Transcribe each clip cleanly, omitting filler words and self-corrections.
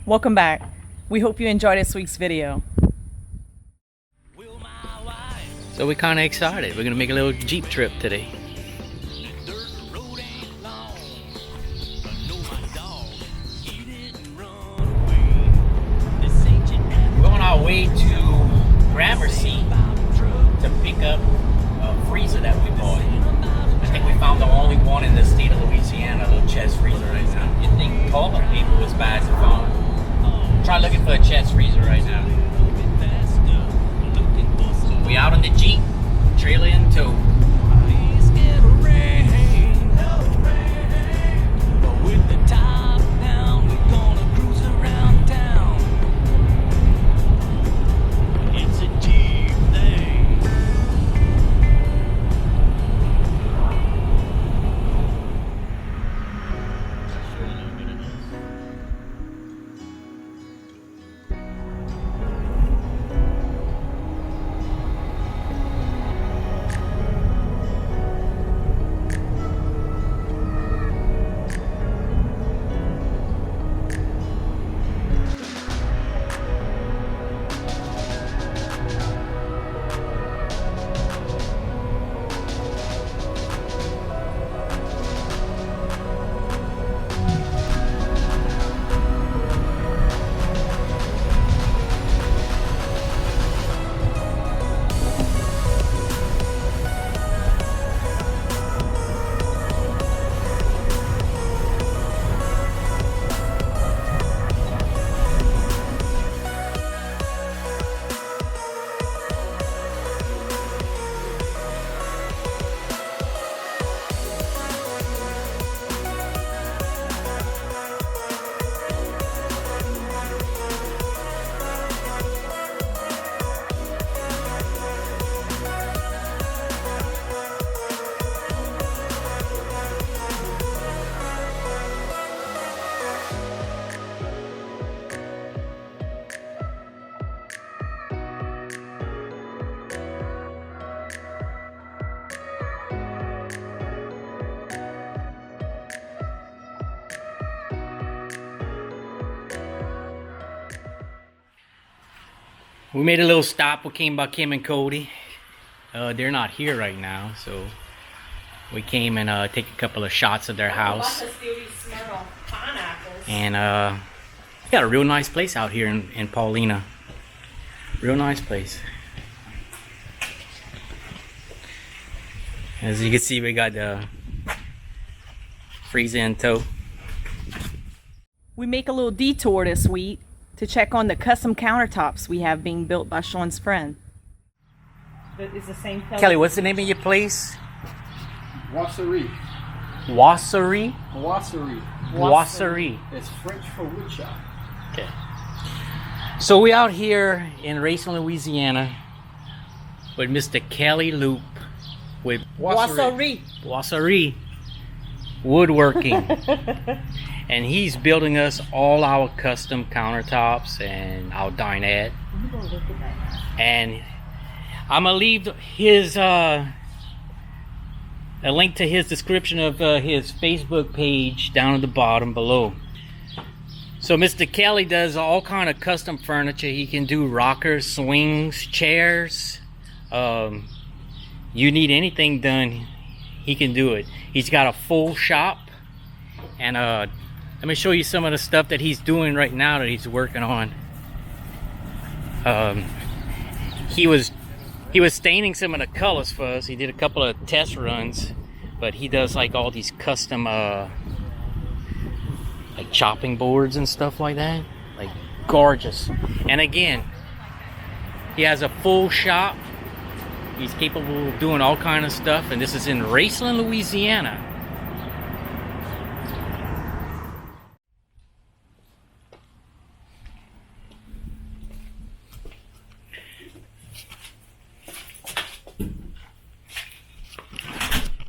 Welcome back. We hope you enjoyed this week's video. So we're kind of excited. We're gonna make a little Jeep trip today. We're on our way to Gramercy to pick up a freezer that we bought. I think we found the only one in the state of Louisiana, a little chest freezer right now. You'd think toilet paper was bad to find. Try looking for a chest freezer right now. We out on the Jeep, trailer in tow. We made a little stop. We came by Kim and Cody. They're not here right now, so we came and take a couple of shots of their house. And we got a real nice place out here in Paulina. Real nice place. As you can see, we got the freezer in tow. We make a little detour this week to check on the custom countertops we have being built by Sean's friend. That is the same color. Kelly, what's the name of your place? Wasserie. Wasserie? Wasserie. Wasserie. It's French for woodshop. Okay. So we out here in Racine, Louisiana with Mr. Kelly Loupe with Wasserie. Wasserie Woodworking. And he's building us all our custom countertops and our dinette. And I'm gonna leave his a link to his description of his Facebook page down at the bottom below. So Mr. Kelly does all kind of custom furniture. He can do rockers, swings, chairs. You need anything done, he can do it. He's got a full shop, and let me show you some of the stuff that he's doing right now that he's working on. He was staining some of the colors for us. He did a couple of test runs, but he does like all these custom like chopping boards and stuff like that. Like gorgeous. And again, he has a full shop. He's capable of doing all kind of stuff, and this is in Racine, Louisiana.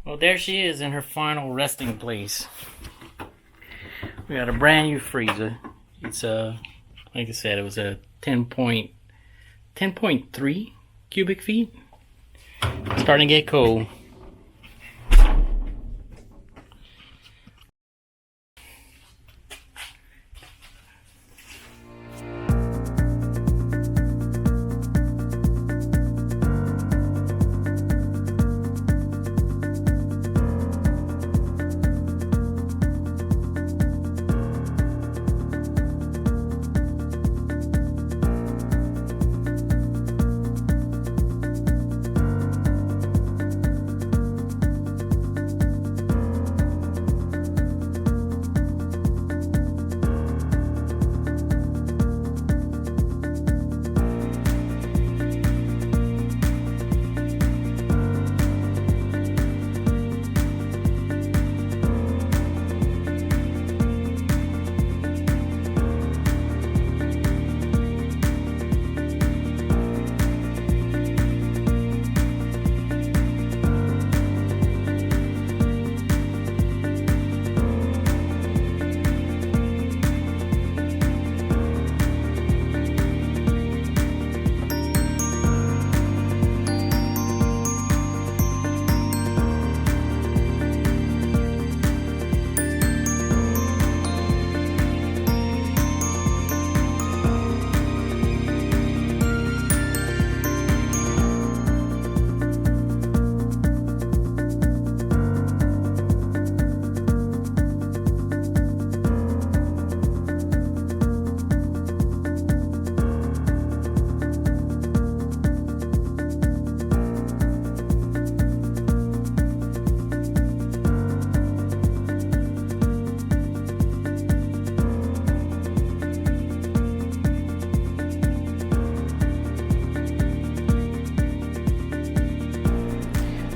Well, there she is in her final resting place. We got a brand new freezer. It's like I said, it was a 10.3 cubic feet. It's starting to get cold.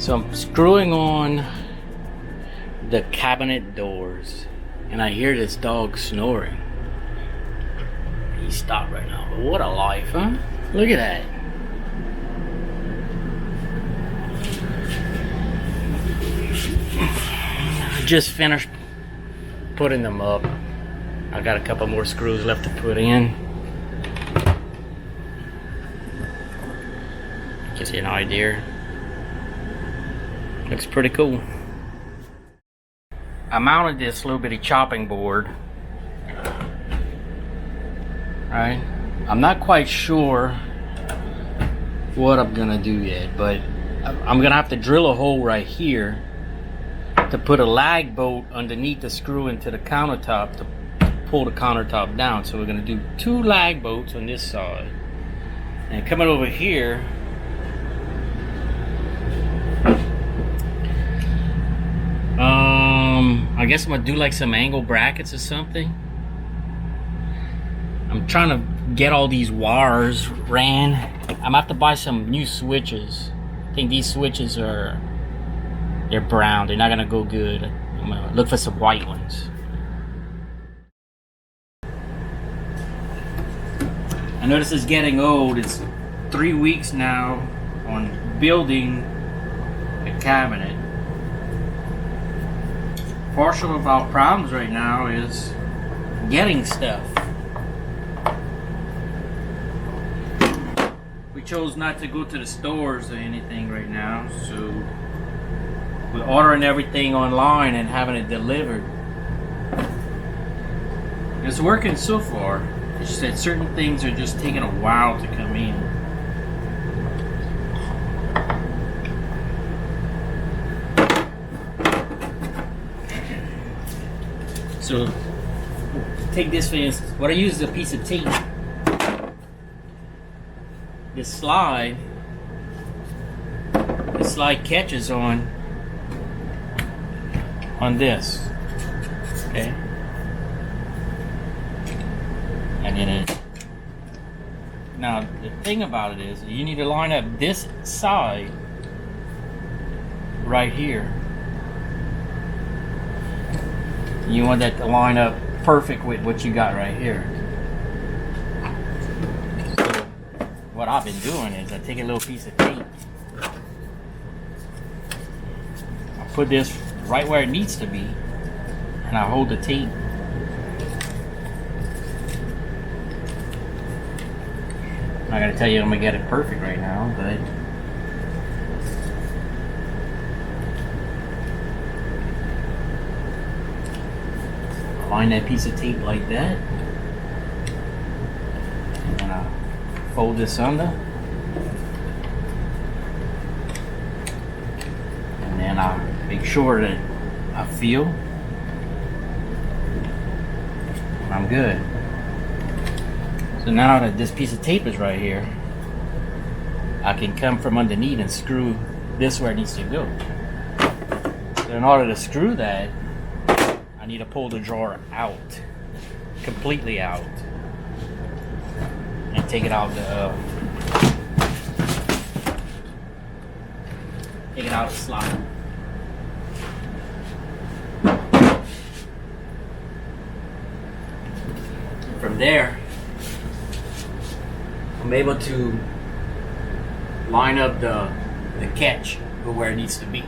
So I'm screwing on the cabinet doors, and I hear this dog snoring. He stopped right now. But what a life, huh? Look at that. I just finished putting them up. I got a couple more screws left to put in. Gives you an idea. Looks pretty cool. I mounted this little bitty chopping board. Right? I'm not quite sure what I'm gonna do yet, but I'm gonna have to drill a hole right here to put a lag bolt underneath the screw into the countertop to pull the countertop down. So we're gonna do 2 lag bolts on this side, and coming over here, I guess I'm gonna do like some angle brackets or something. I'm trying to get all these wires ran. I'm gonna have to buy some new switches. I think these switches they're brown. They're not gonna go good. I'm gonna look for some white ones. I know this is getting old. It's 3 weeks now on building a cabinet. Partial about problems right now is getting stuff. We chose not to go to the stores or anything right now, so we're ordering everything online and having it delivered. It's working so far. It's just that certain things are just taking a while to come in. So take this for instance. What I use is a piece of tape. This slide catches on this, okay? And then now the thing about it is you need to line up this side right here. You want that to line up perfect with what you got right here. So what I've been doing is I take a little piece of tape. I put this right where it needs to be, and I hold the tape. I'm not gonna tell you I'm gonna get it perfect right now, but line that piece of tape like that, and I fold this under, and then I make sure that I feel I'm good. So now that this piece of tape is right here, I can come from underneath and screw this where it needs to go. So in order to screw that, I need to pull the drawer out, completely out, and take it out the slot. From there, I'm able to line up the catch where it needs to be.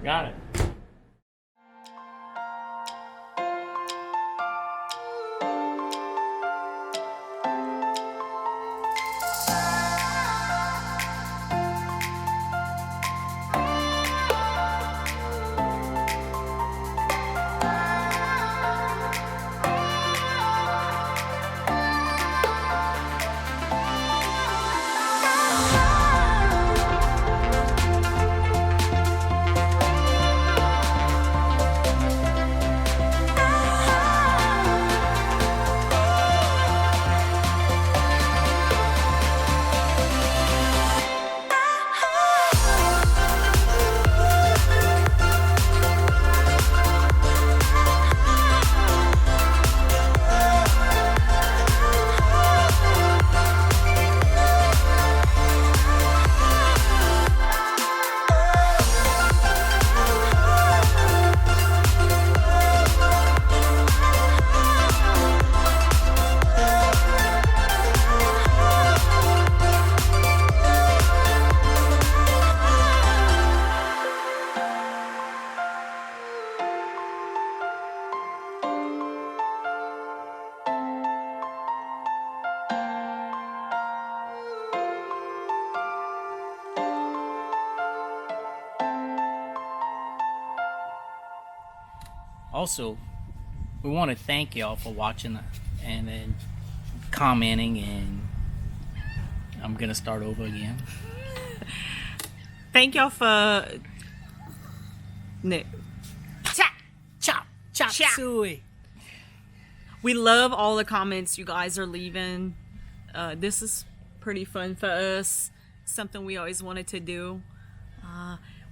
Got it. Also, we want to thank y'all for watching and then commenting, and I'm gonna start over again. Thank y'all for Chop suey. We love all the comments you guys are leaving. This is pretty fun for us. Something we always wanted to do.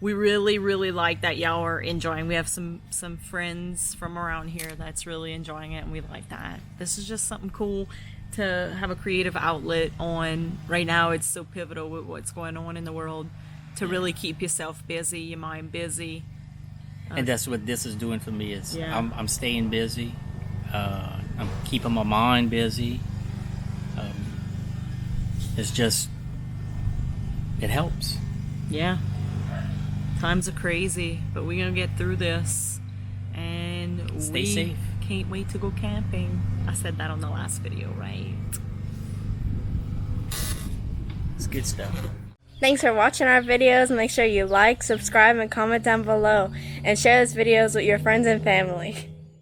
We really like that y'all are enjoying. We have some friends from around here that's really enjoying it, and we like that. This is just something cool to have a creative outlet on. Right now it's so pivotal with what's going on in the world, to really keep yourself busy, your mind busy. And that's what this is doing for me. Is Yeah. I'm staying busy. I'm keeping my mind busy. It's just, it helps. Yeah. Times are crazy, but we're gonna get through this, and Stay we safe. can't wait to go camping. I said that on the last video, right? It's good stuff. Thanks for watching our videos. Make sure you like, subscribe, and comment down below. And share these videos with your friends and family.